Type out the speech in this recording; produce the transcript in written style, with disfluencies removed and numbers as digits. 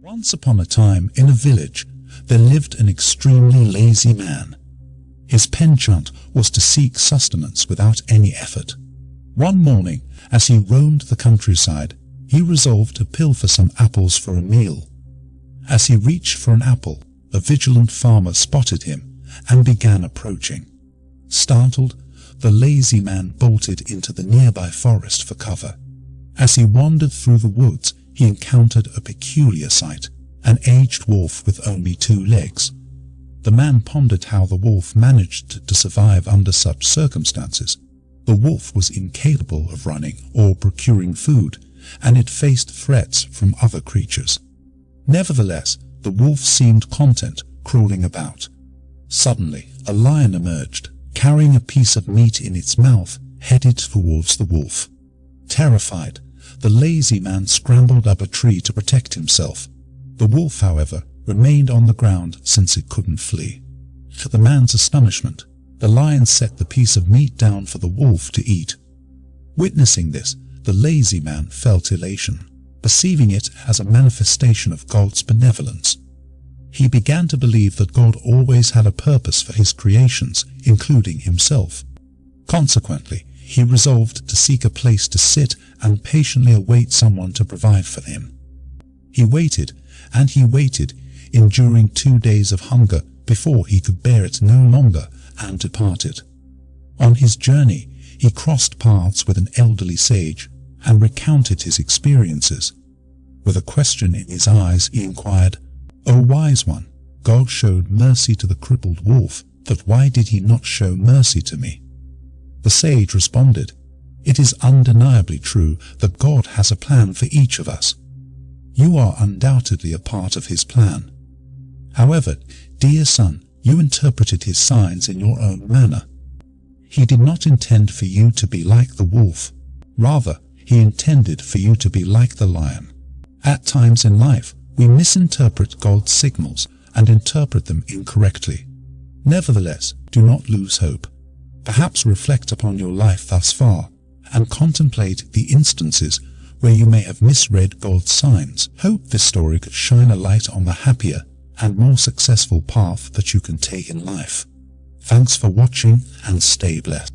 Once upon a time, in a village, there lived an extremely lazy man. His penchant was to seek sustenance without any effort. One morning, as he roamed the countryside, he resolved to pilfer some apples for a meal. As he reached for an apple, a vigilant farmer spotted him and began approaching. Startled, the lazy man bolted into the nearby forest for cover. As he wandered through the woods, he encountered a peculiar sight, an aged wolf with only 2 legs. The man pondered how the wolf managed to survive under such circumstances. The wolf was incapable of running or procuring food, and it faced threats from other creatures. Nevertheless, the wolf seemed content, crawling about. Suddenly, a lion emerged, carrying a piece of meat in its mouth, headed towards the wolf. Terrified, the lazy man scrambled up a tree to protect himself. The wolf, however, remained on the ground since it couldn't flee. To the man's astonishment, the lion set the piece of meat down for the wolf to eat. Witnessing this, the lazy man felt elation, perceiving it as a manifestation of God's benevolence. He began to believe that God always had a purpose for his creations, including himself. Consequently, he resolved to seek a place to sit and patiently await someone to provide for him. He waited, and he waited, enduring 2 days of hunger before he could bear it no longer and departed. On his journey, he crossed paths with an elderly sage and recounted his experiences. With a question in his eyes, he inquired, "O wise one, God showed mercy to the crippled wolf, but why did he not show mercy to me?" The sage responded, "It is undeniably true that God has a plan for each of us. You are undoubtedly a part of his plan. However, dear son, you interpreted his signs in your own manner. He did not intend for you to be like the wolf. Rather, he intended for you to be like the lion. At times in life, we misinterpret God's signals and interpret them incorrectly. Nevertheless, do not lose hope. Perhaps reflect upon your life thus far and contemplate the instances where you may have misread God's signs. Hope this story could shine a light on the happier and more successful path that you can take in life. Thanks for watching and stay blessed.